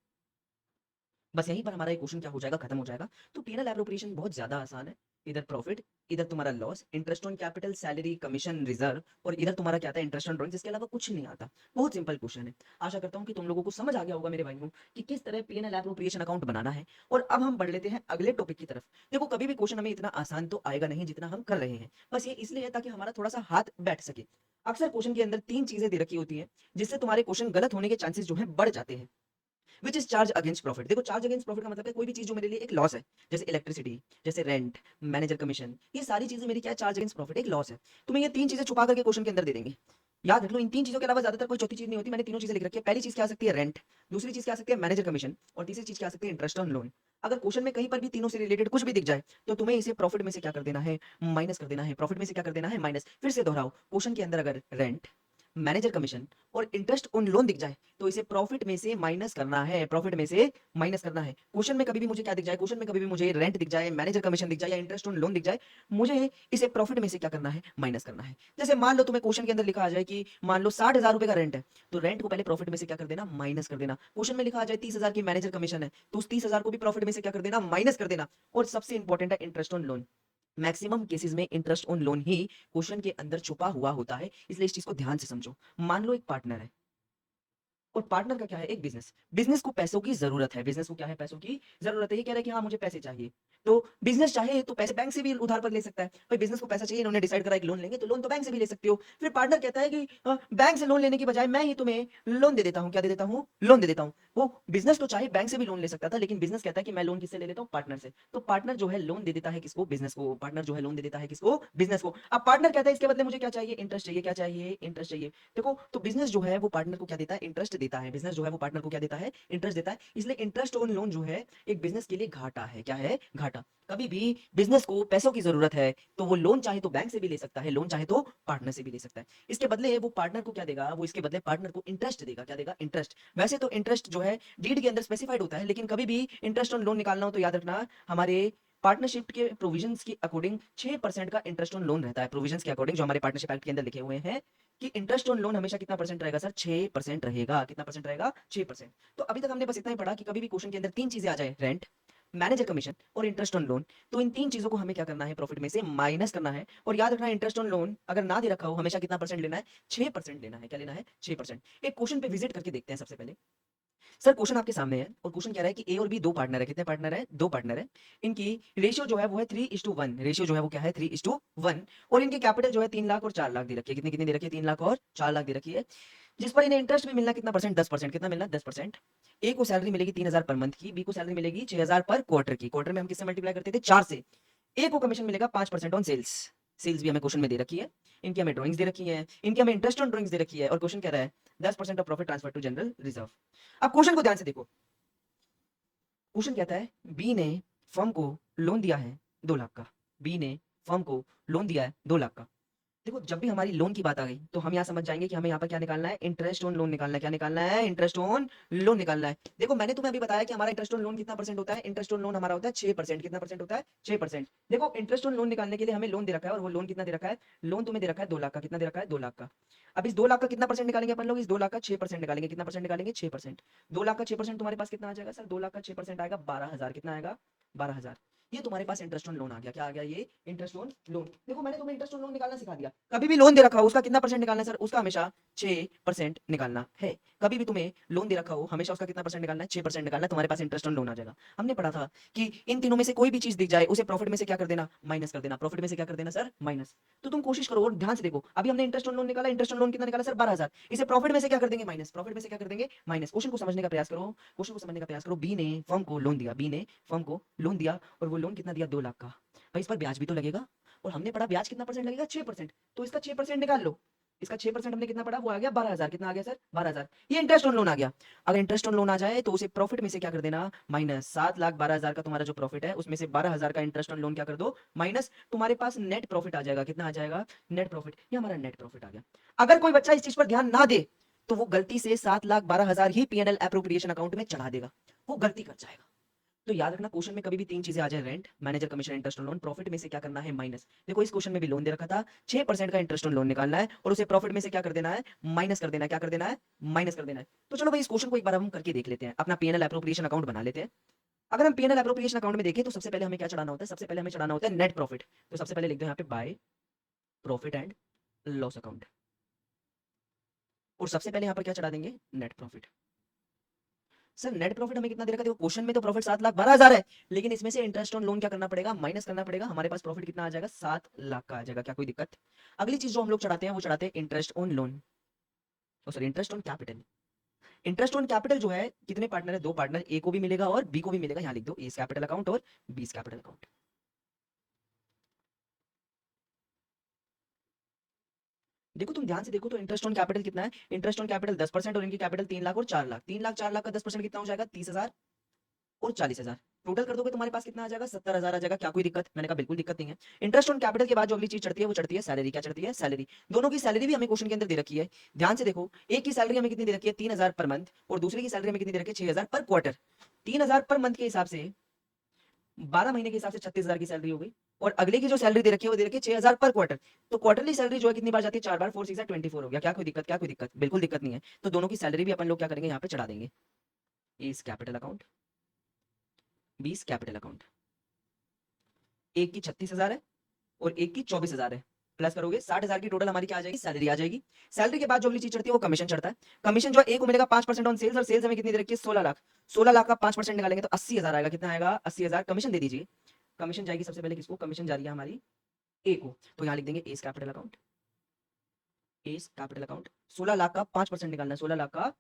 बस यहीं पर हमारा ये क्वेश्चन क्या हो जाएगा, खत्म हो जाएगा। तो पीएनएल एप्रोप्रिएशन बहुत ज्यादा आसान है, इधर प्रॉफिट, इधर तुम्हारा loss, interest on capital, salary, commission, reserve, और इधर तुम्हारा क्या आता है, इंटरेस्ट ऑन ड्रॉइंग, जिसके अलावा कुछ नहीं आता। बहुत सिंपल क्वेश्चन है। आशा करता हूँ कि तुम लोगों को समझ आ गया होगा मेरे भाइयों कि किस तरह पीएनएल एप्रोप्रिएशन अकाउंट बनाना है। और अब हम बढ़ लेते हैं अगले टॉपिक की तरफ। देखो कभी भी क्वेश्चन हमें इतना आसान तो आएगा नहीं जितना हम कर रहे हैं, बस ये इसलिए है ताकि हमारा थोड़ा सा हाथ बैठ सके। अक्सर क्वेश्चन के अंदर 3 चीजें दे रखी होती हैं जिससे तुम्हारे क्वेश्चन गलत होने के चांसेस जो है बढ़ जाते हैं। Which is charge against profit. देखो चार्ज अगेंस्ट प्रॉफिट का मतलब है कोई भी चीज जो मेरे लिए एक लॉस है, जैसे इलेक्ट्रिसिटी, जैसे रेंट, मैनेजर कमीशन, ये सारी चीजें मेरी क्या है, चार्ज अगेंस्ट प्रॉफिट, एक लॉस है। तुम्हें ये 3 चीजें छुपा करके क्वेश्चन के अंदर दे देंगे। याद रख लो, इन 3 चीजों के अलावा ज्यादातर कोई चौथी चीज नहीं होती। मैंने तीनों चीजें लिख रखी है। पहली चीज क्या आ सकती है, रेंट, दूसरी चीज क्या आ सकती है, मैनेजर कमीशन, और तीसरी चीज क्या आ सकती है, इंटरेस्ट ऑन लोन। अगर क्वेश्चन में कहीं पर भी तीनों से रिलेटेड कुछ भी दिख जाए तो तुम्हें इसे प्रॉफिट में से क्या कर देना है, माइनस कर देना है। प्रॉफिट में से क्या कर देना है, माइनस। फिर से दोहराओ, क्वेश्चन के अंदर अगर रेंट, मैनेजर कमीशन और इंटरेस्ट ऑन लोन दिख जाए तो इसे प्रॉफिट में से माइनस करना है, प्रॉफिट में से माइनस करना है। क्वेश्चन में कभी भी मुझे क्या दिख जाए, क्वेश्चन में कभी भी मुझे रेंट दिख जाए, मैनेजर कमीशन दिख जाए या इंटरेस्ट ऑन लोन दिख जाए, मुझे इसे प्रॉफिट में से क्या करना है, माइनस करना है। जैसे मान लो तुम्हें क्वेश्चन के अंदर लिखा आ जाए कि मान लो 60,000 रुपए का रेंट है, तो रेंट को पहले प्रॉफिट में से क्या कर देना, माइनस कर देना। क्वेश्चन में लिखा आ जाए 30,000 की मैनेजर कमीशन है, तो उस 30,000 को भी प्रॉफिट में से क्या कर देना, माइनस कर देना। और सबसे इंपॉर्टेंट है interest on loan. Maximum cases में इंटरेस्ट ऑन लोन ही क्वेश्चन के अंदर छुपा हुआ होता है, इसलिए इस चीज को ध्यान से समझो। मान लो एक पार्टनर है, और पार्टनर का क्या है, एक बिजनेस। बिजनेस को पैसों की जरूरत है, बिजनेस को क्या है, पैसों की जरूरत है। ये कह रहा है कि हाँ मुझे पैसे चाहिए, तो बिजनेस चाहे तो पैसे बैंक से भी उधार पर ले सकता है। भाई बिजनेस को पैसा चाहिए, इन्होंने डिसाइड करा एक लोन लेंगे, तो लोन तो बैंक से भी ले सकते हो। फिर पार्टनर कहता है कि बैंक से लोन लेने की बजाय मैं ही तुम्हें लोन दे देता हूँ। क्या दे देता हूँ, लोन दे देता हूँ। वो बिजनेस तो चाहे बैंक से भी लोन ले सकता था, लेकिन बिजनेस कहता है कि मैं लोन किससे ले लेता हूँ, पार्टनर से। तो पार्टनर जो है लोन दे देता है किसको, बिजनेस को। पार्टनर जो है लोन दे देता है किसको, बिजनेस को। अब पार्टनर कहता है इसके बदले मुझे क्या चाहिए, इंटरेस्ट चाहिए। क्या चाहिए, इंटरेस्ट चाहिए। देखो तो बिजनेस जो है वो पार्टनर को क्या देता है, इंटरेस्ट देता है। बिजनेस जो है वो पार्टनर को क्या देता है, इंटरेस्ट देता है। इसलिए इंटरेस्ट ऑन लोन जो है एक बिजनेस के लिए घाटा है। क्या है, घाटा। कभी भी बिजनेस को पैसों की जरूरत है तो वो लोन चाहे तो बैंक से भी ले सकता है, लोन चाहे तो पार्टनर से भी ले सकता है। इसके बदले वो पार्टनर को क्या देगा, वो इसके बदले पार्टनर को इंटरेस्ट देगा। क्या देगा, इंटरेस्ट। वैसे तो इंटरेस्ट जो है डीड के अंदर स्पेसिफाइड होता है, लेकिन कभी भी इंटरेस्ट ऑन लोन निकालना हो तो याद रखना हमारे पार्टनरशिप के प्रोविजंस के अकॉर्डिंग 6% का इंटरेस्ट ऑन लोन रहता है। प्रोविजंस के अकॉर्डिंग जो हमारे पार्टनरशिप एक्ट के अंदर लिखे हुए हैं कि इंटरेस्ट ऑन लोन हमेशा कितना परसेंट रहेगा सर, 6% रहेगा। कितना परसेंट रहेगा, 6%। तो अभी तक हमने बस इतना ही पढ़ा कि कभी भी क्वेश्चन के अंदर 3 चीजें आ जाए, रेंट, मैनेजर कमीशन और इंटरेस्ट ऑन लोन, तो इन 3 चीजों को हमें क्या करना है, प्रॉफिट में से माइनस करना है। और याद रखना इंटरेस्ट ऑन लोन अगर ना दे रखा हो हमेशा कितना परसेंट लेना है, 6% लेना है। क्या लेना है, 6%। एक क्वेश्चन पे विजिट करके देखते हैं सबसे पहले। सर क्वेश्चन आपके सामने है और क्वेश्चन कह रहा है कि ए और बी 2 पार्टनर है। कितने पार्टनर है, 2 पार्टनर है। इनकी रेशियो जो है वो है 3:1। रेशियो जो है वो क्या है, 3:1। और इनकी कैपिटल जो है 3 लाख और 4 लाख दे रखी है। कितनी कितनी दे रखी है, 3 लाख और 4 लाख दे रखी है। जिस पर इन्हें इंटरेस्ट भी मिलना कितना परसेंट, 10%। कितना मिलना, 10%। ए को सैलरी मिलेगी 3,000 पर मंथ की, बी को सैलरी मिलेगी 6,000 पर क्वार्टर की। क्वार्टर में हम किससे मल्टीप्लाई करते थे, 4 से। ए को कमीशन मिलेगा 5% ऑन सेल्स। सेल्स भी हमें क्वेश्चन में दे रखी है। इनकी हमें ड्राइंग्स दे रखी है, इनकी हमें इंटरेस्ट ऑन ड्राइंग्स दे रखी है। और क्वेश्चन कह रहा है 10% of profit transfer to general reserve. अब क्वेश्चन को ध्यान से देखो। क्वेश्चन कहता है बी ने फर्म को लोन दिया है 2 लाख का। बी ने फर्म को लोन दिया है 2 लाख का। देखो जब भी हमारी लोन की बात आ गई तो हम यहाँ समझ जाएंगे कि हमें यहाँ पर क्या निकालना है, इंटरेस्ट ऑन लोन निकालना है। क्या निकालना है, इंटरेस्ट ऑन लोन निकालना है। देखो मैंने तुम्हें अभी बताया कि हमारा इंटरेस्ट ऑन लोन कितना परसेंट होता है, इंटरेस्ट ऑन लोन हमारा होता है 6%। कितना परसेंट होता है, 6%। देखो इंटरेस्ट ऑन लोन निकालने के लिए हमें लोन दे रखा है, और वो लोन कितना दे रखा है, लोन तुम्हें दे रखा है 2 लाख का। कितना दे रखा है, 2 लाख का। अब इस 2 लाख का कितना परसेंट निकालेंगे अपन लोग, इस 2 लाख का 6% निकालेंगे। कितना परसेंट निकालेंगे, 6%। 2 लाख का 6% तुम्हारे पास कितना आ जाएगा सर, 2 लाख का 6% आएगा 12,000। कितना आएगा, 12,000। ये तुम्हारे पास इंटरेस्ट ऑन लोन आ गया। क्या आ गया, ये इंटरेस्ट ऑन लोन। देखो मैंने तुम्हें इंटरेस्ट ऑन लोन निकालना सिखा दिया। कभी भी लोन दे रखा हो उसका कितना परसेंट निकालना है सर, उसका हमेशा 6% निकालना है। कभी भी तुम्हें लोन दे रखा हो हमेशा उसका कितना परसेंट निकालना है, 6% निकालना है। तुम्हारे पास इंटरेस्ट ऑन लोन आ जाएगा। हमने पढ़ा था कि इन तीनों में से कोई भी चीज दिख जाए उसे प्रॉफिट में से क्या कर देना, माइनस कर देना। प्रॉफिट में से क्या कर देना सर, माइनस। तो तुम कोशिश करो और ध्यान से देखो। अभी हमने इंटरेस्ट ऑन लोन निकाला, इंटरेस्ट ऑन लोन कितना निकाला सर, 12,000। इसे प्रॉफिट में से क्या कर देंगे, माइनस। प्रॉफिट में से क्या कर देंगे, माइनस। क्वेश्चन को समझने का प्रयास करो, क्वेश्चन को समझने का प्रयास करो। बी ने फर्म को लोन दिया, बी ने फर्म को लोन दिया, और वो लोन कितना दिया, 2 लाख का। भाई इस पर ब्याज भी तो लगेगा, और हमने पढ़ा ब्याज कितना परसेंट लगेगा, 6%। तो इसका 6% निकाल लो। इसका 6% हमने कितना पढ़ा, वो आ गया 12,000। कितना आ गया सर, 12,000। ये इंटरेस्ट ऑन लोन आ गया। अगर इंटरेस्ट ऑन लोन आ जाए तो उसे प्रॉफिट में से क्या कर देना, माइनस। 7,12,000 का तुम्हारा जो प्रॉफिट है उसमें से 12,000 का इंटरेस्ट ऑन लोन क्या कर दो, माइनस। तुम्हारे पास नेट प्रॉफिट आ जाएगा। कितना आ जाएगा, नेट प्रॉफिट। ये हमारा नेट प्रॉफिट आ गया। अगर कोई बच्चा इस चीज पर ध्यान ना दे तो वो गलती से 7,12,000 ही पीएनएल एप्रोप्रिएशन अकाउंट में चढ़ा देगा, वो गलती कर जाएगा। तो याद रखना, क्वेश्चन में कभी भी तीन चीजें आ जाए, rent, manager commission, interest on loan, profit में से क्या करना है, माइनस। देखो इस क्वेश्चन में भी लोन दे रखा था, 6% का इंटरेस्ट ऑन लोन निकालना है और उसे प्रॉफिट में से क्या कर देना है, माइनस कर देना है। क्या कर देना है, माइनस कर देना है। तो चलो भाई इस क्वेश्चन को एक बार हम करके देख लेते हैं, अपना पीएनएल एप्रोप्रिएशन अकाउंट बना लेते हैं। अगर हम पीएनएल एप्रोप्रिएशन अकाउंट में देखें तो सबसे पहले हमें क्या चढ़ाना होता है, सबसे पहले हमें चढ़ाना होता है नेट प्रॉफिट। तो सबसे पहले लिख दो यहाँ पे by profit and loss account, और सबसे पहले यहाँ पर क्या चढ़ा देंगे, net profit. Sir net profit हमें कितना दे रखा है, देखो क्वेश्चन में तो प्रॉफिट 7,12,000 है, लेकिन इसमें से इंटरेस्ट ऑन लोन क्या करना पड़ेगा, माइनस करना पड़ेगा। हमारे पास प्रॉफिट कितना आ जाएगा, 7 लाख का आ जाएगा। क्या कोई दिक्कत। अगली चीज जो हम लोग चढ़ाते हैं वो चढ़ाते हैं interest on loan, sorry interest on capital. Interest on capital जो है, कितने पार्टनर है, दो पार्टनर, ए को भी मिलेगा और बी को भी मिलेगा। यहाँ लिख दो ए कैपिटल अकाउंट और बी कैपिटल अकाउंट। देखो तुम ध्यान से देखो तो इंटरेस्ट ऑन कैपिटल कितना है, इंटरेस्ट ऑन कैपिटल 10% और इनकी कैपिटल 3 लाख और 4 लाख। 3 लाख 4 लाख का 10% कितना हो जाएगा, 30,000 और 40,000। टोटल कर दोगे तुम्हारे पास कितना आ जाएगा, 70,000 आ जाएगा। क्या कोई दिक्कत, मैंने कहा बिल्कुल दिक्कत नहीं है। इंटरेस्ट ऑन कैपिटल के बाद जो अगली चीज चढ़ती है वो चढ़ती है सैलरी। क्या चढ़ती है, सैलरी। दोनों की सैलरी भी हमें क्वेश्चन के अंदर दे रखी है। ध्यान से देखो, एक की सैलरी हमें कितनी दे रखी है, 3,000 पर मंथ, और दूसरे की सैलरी हमें कितनी दे रखी है, 6,000 पर क्वार्टर। 3,000 पर मंथ के हिसाब से 12 महीने के हिसाब से 36,000 की सैलरी हो गई, और अगले की जो सैलरी दे रखी है वो दे रखी है 6,000 पर क्वार्टर। तो क्वार्टरली सैलरी जो है कितनी बार जाती है, 4 बार, 4 6 24 हो गया। क्या कोई दिक्कत, क्या कोई दिक्कत, बिल्कुल दिक्कत नहीं है। तो दोनों की सैलरी भी अपन लोग क्या करेंगे, यहाँ पे चढ़ा देंगे। इस कैपिटल अकाउंट, 20 कैपिटल अकाउंट। एक की 36,000 है और एक की 24,000 है। प्लस करोगे 60,000 की टोटल हमारी क्या आ जाएगी, सैलरी आ जाएगी। सैलरी के बाद जो अगली चीज चढ़ती है वो कमीशन चढ़ता है। कमीशन जो है, एक को मिलेगा 5% ऑन सेल्स, और सेल्स हमें कितनी दे रखी है, 16 लाख। 16 लाख का 5% निकालेंगे तो 80,000 आएगा। कितना आएगा, 80,000। कमीशन दे दीजिए। कमीशन जाएगी सबसे पहले किसको, कमीशन जा रही है हमारी ए को। तो यहाँ लिख देंगे S capital account, S capital account. 16 lakh का 5% निकालना है, 16 लाख का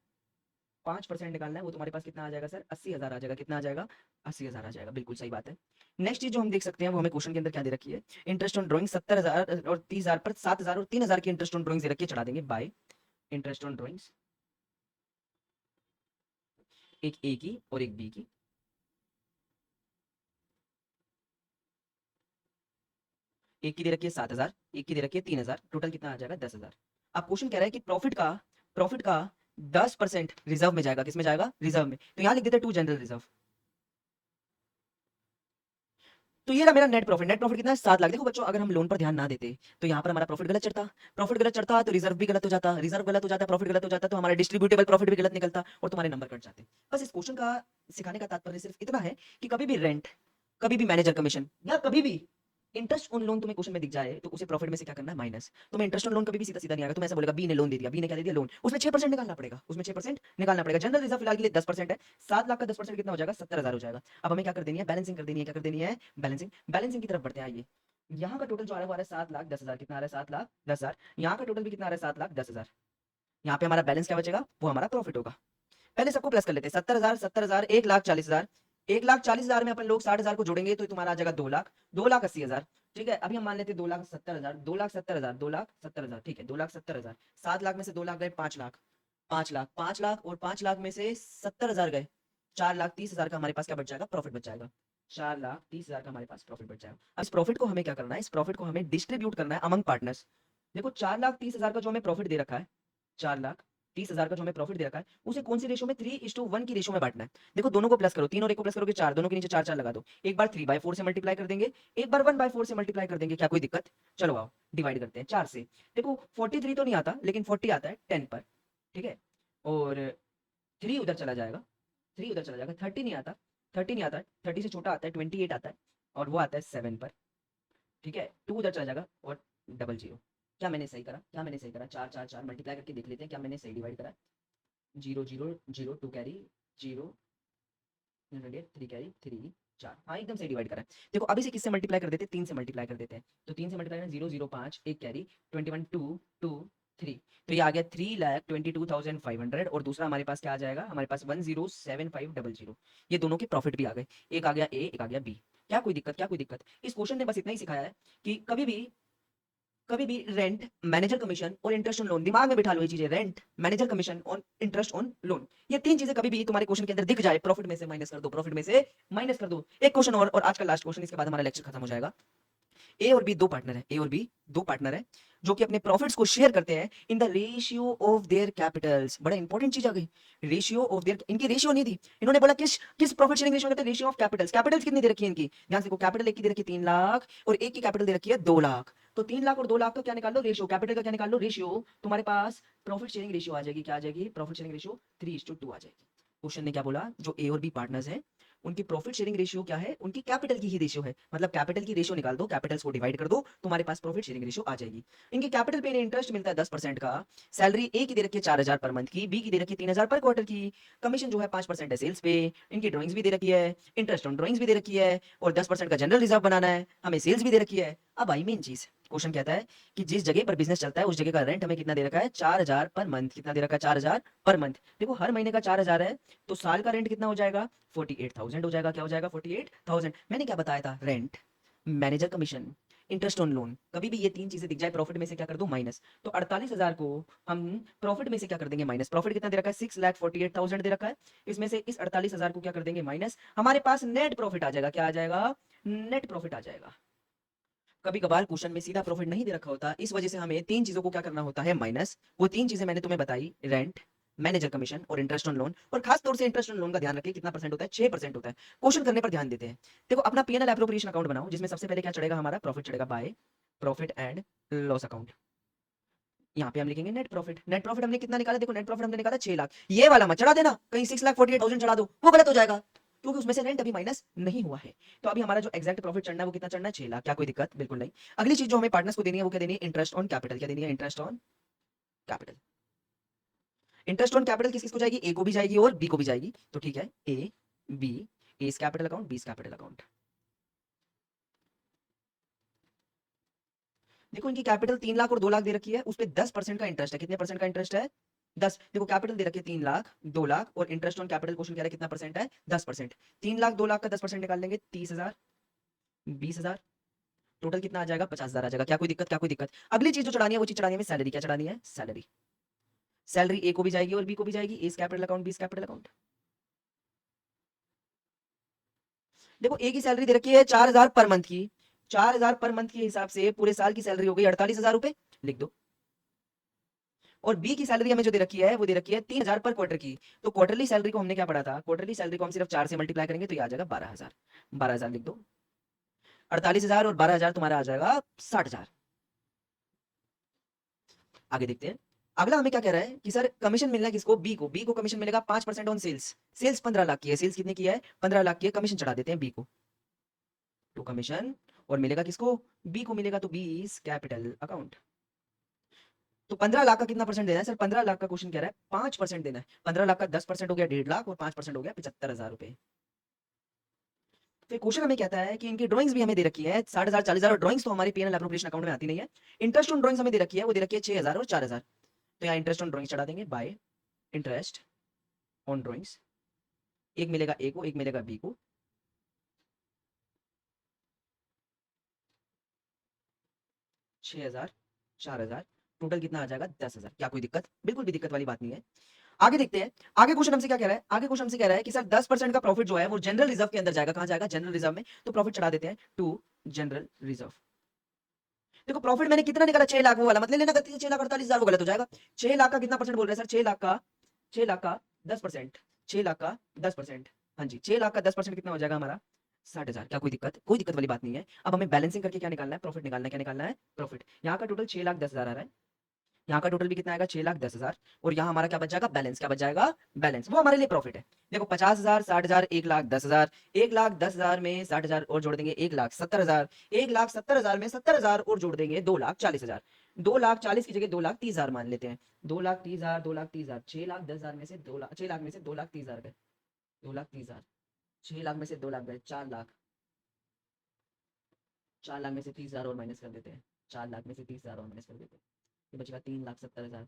5% निकालना है। वो तुम्हारे पास कितना आ जाएगा सर, 80,000 आ जाएगा। कितना आ जाएगा, 80,000 आ जाएगा। बिल्कुल सही बात है। नेक्स्ट चीज जो हम देख सकते हैं वो हमें क्वेश्चन के अंदर क्या दे रखी है, इंटरेस्ट ऑन ड्रॉइंग 70,000 और 30,000 पर 7,000 और 3,000 की इंटरेस्ट ऑन ड्रॉइंग दे रखी है, चढ़ा देंगे बाय इंटरेस्ट ऑन ड्रॉइंग्स। एक ए की और एक बी की। एक की दे रखी है 7,000, एक की दे रखी है 3,000। टोटल कितना आ जाएगा, 10,000। अब क्वेश्चन कह रहा है कि प्रॉफिट का 10% रिजर्व में जाएगा। किसमें जाएगा, रिजर्व में। तो यहाँ लिख देते हैं टू जनरल रिजर्व। तो ये रहा मेरा नेट प्रॉफिट। नेट प्रॉफिट कितना है, 7 लाख। देखो बच्चों, अगर हम लोन पर ध्यान ना देते तो यहाँ पर हमारा प्रॉफिट गलत चढ़ता, प्रॉफिट गलत चढ़ता तो रिजर्व भी गलत हो जाता, रिजर्व गलत हो जाता, प्रॉफिट गलत हो जाता, तो हमारा डिस्ट्रीब्यूटेबल प्रॉफिट भी गलत निकलता और तुम्हारे नंबर कट जाते। बस इस क्वेश्चन का सिखाने का तात्पर्य सिर्फ इतना है कि कभी भी रेंट, कभी भी मैनेजर कमीशन, या कभी भी इंटरेस्ट ऑन लोन तुम्हें क्वेश्चन में दिख जाए तो उसे प्रॉफिट में से क्या करना है, माइनस। तुम्हें इंटरेस्ट ऑन लोन कभी भी सीधा सीधा नहीं आएगा। तुम ऐसा बोलेगा बी ने लोन दे दिया, बी ने क्या दे दिया, लोन, उसमें 6% निकालना पड़ेगा, उसमें 6% निकालना पड़ेगा। जनरल रिजर्व फिलहाल के लिए 10% है। 7 लाख का 10% कितना हो जाएगा, 70,000 हो जाएगा। अब हमें क्या कर देनी है, बैलेंसिंग कर देनी है। क्या कर देनी है, बैलेंसिंग। बैलेंसिंग की तरफ बढ़ते हैं, आइए। यहाँ का टोटल जो आ रहा है वो आ रहा है 7,10,000। कितना आ रहा है, 7,10,000। यहाँ का टोटल भी कितना आ रहा है, 7,10,000। यहाँ पे हमारा बैलेंस क्या बचेगा, वो हमारा प्रॉफिट होगा। पहले सबको प्लस कर लेते हैं, 70,000 70,000, 1,40,000। 1,40,000 में अपन लोग 60,000 को जोड़ेंगे तो तुम्हारा आ जाएगा 2 लाख, 2,80,000। ठीक है, अभी हम मान लेते हैं 2,70,000, 2,70,000, 2,70,000। ठीक है, 2,70,000। 7 लाख में से 2 लाख गए, 5 लाख, 5 लाख, 5 लाख और 5 लाख में से 70,000 गए, 4,30,000 का हमारे पास क्या बच जाएगा, प्रॉफिट बच जाएगा। 4,30,000 का हमारे पास प्रॉफिट बच जाएगा। अब इस प्रॉफिट को हमें क्या करना है, इस प्रॉफिट को हमें डिस्ट्रीब्यूट करना है अमंग पार्टनर्स। देखो 4,30,000 का जो हमें प्रॉफिट दे रखा है, 4,30,000 का जो हमें प्रॉफिट दे रखा है, उसे कौन सी रेशो में, 3:1 की रेशो में बांटना है। देखो दोनों को प्लस करो, 3 और 1 को प्लस करोगे 4, दोनों के नीचे 4 4 लगा दो। एक बार 3/4 से मल्टीप्लाई कर देंगे, एक बार 1/4 से मल्टीप्लाई कर देंगे। क्या कोई दिक्कत। चलो आओ डिवाइड करते हैं 4 से। देखो 43 तो नहीं आता, लेकिन 40 आता है 10 पर। ठीक है, और 3 उधर चला जाएगा, 3 उधर चला जाएगा। 30 नहीं आता, 30 नहीं आता, 30 से छोटा आता है 28 आता है, और वो आता है 7 पर। ठीक है, 2 उधर चला जाएगा और 00। क्या मैंने सही करा, क्या मैंने सही करा, 4 4 4 मल्टीप्लाई करके देख लेते हैं क्या मैंने सही डिवाइड करा। 0 0 0 2 कैरी 0 3 कैरी 3 4। हाँ एकदम सही डिवाइड करा है। देखो अभी से किससे मल्टीप्लाई कर देते हैं, 3 से मल्टीप्लाई कर देते हैं। तो 3 से मल्टीप्लाई करना, 0 0 5 1 कैरी 21 2 2 3। तो ये आ गया 3,22,500, और दूसरा हमारे पास क्या आ जाएगा, हमारे पास 10,7500। ये दोनों के प्रॉफिट भी आ गए, एक आ गया ए, एक आ गया बी। क्या कोई दिक्कत, क्या कोई दिक्कत। इस क्वेश्चन ने बस इतना ही सिखाया है कि कभी भी कभी भी रेंट, मैनेजर कमीशन और इंटरेस्ट ऑन लोन, दिमाग में बिठा लो ये चीजें, रेंट, मैनेजर कमीशन और इंटरेस्ट ऑन लोन, ये तीन चीजें कभी भी तुम्हारे क्वेश्चन के अंदर दिख जाए, प्रॉफिट में से माइनस कर दो, प्रॉफिट में से माइनस कर दो। एक क्वेश्चन और आज का लास्ट क्वेश्चन, इसके बाद हमारा लेक्चर खत्म हो जाएगा। ए और बी दो पार्टनर है, ए और बी दो पार्टनर है जो कि अपने प्रॉफिट्स को शेयर करते हैं in the ratio of their Capitals. बड़ा इंपॉर्टेंट चीज आ गई, रेशियो ऑफ देयर, इनकी रेशियो नहीं दी, इन्होंने बोला किस किस प्रॉफिट शेयरिंग रेशियो करते हैं, रेशियो ऑफ कैपिटल्स। कैपिटल्स कितनी दे रखी है इनकी, ध्यान से देखो, कैपिटल एक की दे रखी है 3 लाख और एक की कैपिटल दे रखी है 2 लाख। तो 3 लाख और 2 लाख का क्या निकाल लो, रेशियो, कैपिटल का क्या निकाल लो, रेशियो। तुम्हारे पास प्रॉफिट शेयरिंग रेशियो आ जाएगी, क्या आ जाएगी, प्रॉफिट शेयरिंग रेशियो 3:2 आ जाएगी। क्वेश्चन ने क्या बोला, जो ए और बी पार्टनर्स हैं उनकी प्रॉफिट शेयरिंग रेशियो क्या है, उनकी कैपिटल की ही रेशियो है, मतलब कैपिटल की रेशियो निकाल दो, कैपिटल्स को डिवाइड कर दो, तुम्हारे पास प्रॉफिट शेयरिंग रेशियो आ जाएगी। इनकी कैपिटल पे इंटरेस्ट मिलता है 10% का, सैलरी ए की दे रखी है 4,000 पर मंथ की, बी की दे रखी है 3,000 पर क्वार्टर की, कमीशन जो है 5% है सेल्स पे, इनकी ड्रॉइंग्स भी दे रखी है, इंटरेस्ट ऑन ड्रॉइंग्स भी दे रखी है और 10% का जनरल रिजर्व बनाना है, हमें सेल्स भी दे रखी है। अब आई मेन चीज, क्वेश्चन कहता है कि जिस जगह पर बिजनेस चलता है उस जगह का रेंट हमें कितना दे रखा है, 4,000 पर मंथ। कितना दे रखा है, 4,000 पर मंथ। देखो हर महीने का 4,000 है तो साल का रेंट कितना हो जाएगा, 48,000 हो जाएगा। क्या हो जाएगा, 48,000। मैंने क्या बताया था, rent, manager commission, interest on loan, कभी भी ये तीन चीजें दिख जाए प्रॉफिट में से क्या कर दो, माइनस। तो 48,000 को हम प्रॉफिट में से क्या कर देंगे, माइनस। प्रॉफिट कितना दे रखा है, 6,48,000 दे रखा है, इसमें से इस 48,000 को क्या कर देंगे, माइनस। हमारे पास नेट प्रॉफिट आ जाएगा, क्या आ जाएगा, नेट प्रॉफिट आ जाएगा। कभी कभार क्वेश्चन में सीधा प्रॉफिट नहीं दे रखा होता, इस वजह से हमें तीन चीजों को क्या करना होता है, माइनस। वो तीन चीजें मैंने तुम्हें बताई, रेंट, मैनेजर कमीशन और इंटरेस्ट ऑन लोन। और खास तौर से इंटरेस्ट ऑन लोन का ध्यान रखिए, कितना परसेंट होता है, 6% होता है। क्वेश्चन करने पर ध्यान देते हैं। देखो अपना पीएनएल एप्रोप्रिएशन अकाउंट बनाओ, जिसमें सबसे पहले क्या चढ़ेगा, हमारा प्रॉफिट चढ़ेगा by profit and loss account. यहाँ पे हम लिखेंगे नेट प्रॉफिट। नेट प्रॉफिट हमने कितना निकाला, देखो नेट प्रॉफिट हमने निकाला 6 लाख। ये वाला मत चढ़ा देना, कहीं 6,48,000 चढ़ा दो, वो गलत हो जाएगा, क्योंकि उसमें से रेंट अभी माइनस नहीं हुआ है। तो अभी हमारा जो एक्जैक्ट प्रॉफिट चढ़ना है वो कितना चढ़ना है, 6 लाख। क्या कोई दिक्कत, बिल्कुल नहीं। अगली चीज जो हमें पार्टनर्स को देनी है वो क्या देनी है, इंटरेस्ट ऑन कैपिटल। क्या देनी है, interest on capital. Interest on capital किस किस को जाएगी, ए को भी जाएगी और बी को भी जाएगी। तो ठीक है, A B, A capital account, B capital account. देखो इनकी कैपिटल 3 लाख और 2 लाख दे रखी है, उस पर 10% का इंटरेस्ट है। कितने परसेंट का इंटरेस्ट है, 10। देखो कैपिटल दे रखी है 3 लाख 2 लाख और इंटरेस्ट ऑन कैपिटल क्वेश्चन कह रहा है कितना परसेंट है, 10%। 3 लाख 2 लाख का 10% निकाल लेंगे, 30,000, 20,000, टोटल कितना आ जाएगा, 50,000 आ जाएगा। क्या कोई दिक्कत, क्या कोई दिक्कत। अगली चीज जो चढ़ानी है वो चीज चढ़ानी है सैलरी। क्या चढ़ानी है, सैलरी। सैलरी ए को भी जाएगी और बी को भी जाएगी, A capital account, B capital account. देखो ए की सैलरी दे रखी है 4,000 पर मंथ की, 4,000 पर मंथ के हिसाब से पूरे साल की सैलरी हो गई 48,000 रुपए, लिख दो। और बी की सैलरी हमें जो दे रखी है वो दे रखी है 3,000 पर क्वार्टर की। तो क्वार्टरली सैलरी को हमने क्या पढ़ा था, क्वार्टरली सैलरी को हम सिर्फ 4 से मल्टीप्लाई करेंगे तो ये आ जाएगा 12,000। 12,000 लिख दो, 48,000 और 12,000 तुम्हारा आ जाएगा 60,000। आगे देखते हैं। अगला हमें क्या कह रहा है कि सर कमीशन मिलना है किसको, बी को। बी को कमीशन मिलेगा 5% ऑन सेल्स। सेल्स 15 लाख की है, सेल्स कितने की है, 15 लाख की है, कमीशन चढ़ा देते हैं बी को, तो कमीशन। और मिलेगा किसको, बी को मिलेगा, तो बी कैपिटल अकाउंट। तो 15 लाख का कितना परसेंट देना है सर, 15 लाख का क्वेश्चन कह रहा है 5% देना है। 15 लाख का 10% हो गया 1.5 लाख और 5% हो गया 75,000 रुपए। फिर क्वेश्चन हमें कहता है कि इनकी ड्राइंग्स भी हमें दे रखी है 60,000 40,000, और ड्राइंग्स तो हमारी पीएनएल एप्रोप्रिएशन अकाउंट में आती नहीं है। इंटरेस्ट ऑन ड्राइंग्स हमें दे रखी है, वो दे रखी है 6,000 और 4,000। तो यहाँ इंटरेस्ट ऑन ड्राइंग्स चढ़ा देंगे, बाय इंटरेस्ट ऑन ड्राइंग्स। एक मिलेगा ए को, एक मिलेगा बी को। छह हजार, 4,000, टोटल कितना आ जाएगा, 10,000। क्या कोई दिक्कत, बिल्कुल भी दिक्कत वाली बात नहीं है। आगे देखते हैं। आगे क्वेश्चन हमसे क्या कह रहा है, आगे क्वेश्चन हमसे कह रहा है कि सर 10% का प्रॉफिट जो है वो जनरल रिजर्व के अंदर जाएगा। कहां जाएगा, जनरल रिजर्व में। तो प्रॉफिट चढ़ा देते हैं टू जनरल रिजर्व। देखो प्रॉफिट मैंने कितना निकाला, 6 लाख, वो वाला मतलब लेना गलती से 6,48,000 वो गलत हो जाएगा। 6 लाख का कितना परसेंट बोल रहे हैं सर, 6 लाख का, 6 लाख का 10%, 6 लाख का 10%। हाँ जी, 6 लाख का 10% कितना हो जाएगा हमारा, 60,000। क्या कोई दिक्कत, कोई दिक्कत वाली बात नहीं है। अब हमें बैलेंसिंग करके क्या निकालना है, प्रॉफिट निकालना है। क्या निकालना है, प्रॉफिट। यहाँ का टोटल 6,10,000 आ रहा है, यहाँ का टोटल भी कितना आएगा, 6,10,000। और यहाँ हमारा क्या बच जाएगा, बैलेंस। क्या बच जाएगा, बैलेंस, वो हमारे लिए प्रॉफिट है। देखो 50,000, 60,000, 1,10,000, 1,10,000 में 60,000 और जोड़ देंगे 1,70,000, 1,70,000 में 70,000 और जोड़ देंगे 2,40,000। 2,40,000 की जगह 2,30,000 मान लेते हैं। 2,30,000, 2,30,000, 6,10,000 में से 2 लाख, 6 लाख में से 2,30,000 गए, 2,30,000, 6 लाख में से 2 लाख गए, 4 लाख, 4 लाख में से 30,000 और माइनस कर देते हैं, 4 लाख में से 30,000 और माइनस कर देते हैं, ये बचेगा 3,70,000।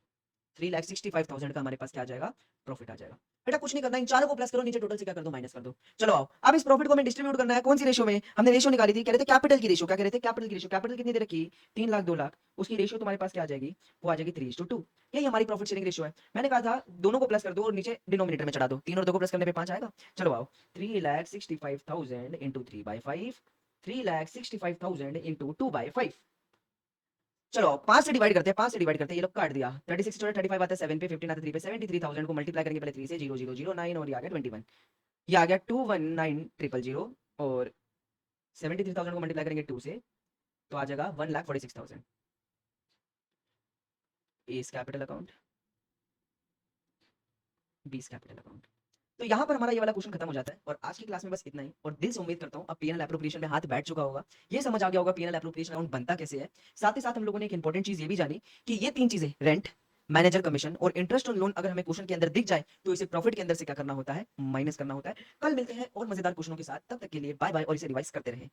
3,65,000 का हमारे पास क्या आ जाएगा, प्रॉफिट आ जाएगा। बेटा कुछ नहीं करना, इन चारों को प्लस करो, नीचे टोटल से क्या कर दो, माइनस कर दो। चलो आओ, अब इस प्रॉफिट को हमें डिस्ट्रीब्यूट करना है कौन सी रेशियो में, हमने रेशियो निकाली थी, कह रहे थे कैपिटल की रेशियो, क्या कह रहे थे, कैपिटल की रेशियो, कैपिटल कितनी दे रखी, 3 लाख 2 लाख, उसकी रेशियो तुम्हारे पास क्या आ जाएगी, वो आ जाएगी 3:2। यही हमारी प्रॉफिट शेयरिंग रेशियो है। मैंने कहा था दोनों को प्लस कर दो और नीचे डिनोमिनेटर में चढ़ा दो, 3 और 2 को प्लस करने पे 5 आएगा। चलो आओ, 3,65,000 इंटू 3/5, 3,65,000 इंटू 2/5। चलो 5 से डिवाइड करते हैं, 5 से डिवाइड करते हैं, ये लोग काट दिया, 36 छोड़ा 35 आता है 7 पे, 15 आता है 3 पे, 73,000 को मल्टीप्लाई करेंगे पहले 3 से, 0009 और ये आ गया 21, ये आ गया 219,000 और 73,000 को मल्टीप्लाई करेंगे 2 से तो आ जाएगा 1,46,000 is capital account, B is capital account. तो यहाँ पर हमारा ये वाला क्वेश्चन खत्म हो जाता है और आज की क्लास में बस इतना ही। और दिल से उम्मीद करता हूँ अब पीएनएल एप्रोप्रिएशन में हाथ बैठ चुका होगा, ये समझ आ गया होगा पीएनएल एप्रोप्रिएशन अकाउंट बनता कैसे है। साथ ही साथ हम लोगों ने एक इंपॉर्टेंट चीज ये भी जानी कि ये 3 चीजें, रेंट, मैनेजर कमीशन और इंटरेस्ट ऑन लोन, अगर हमें क्वेश्चन के अंदर दिख जाए तो इसे प्रॉफिट के अंदर से क्या करना होता है, माइनस करना होता है। कल मिलते हैं और मजेदार क्वेश्चनों के साथ, तब तक के लिए बाय बाय और इसे रिवाइज करते रहे।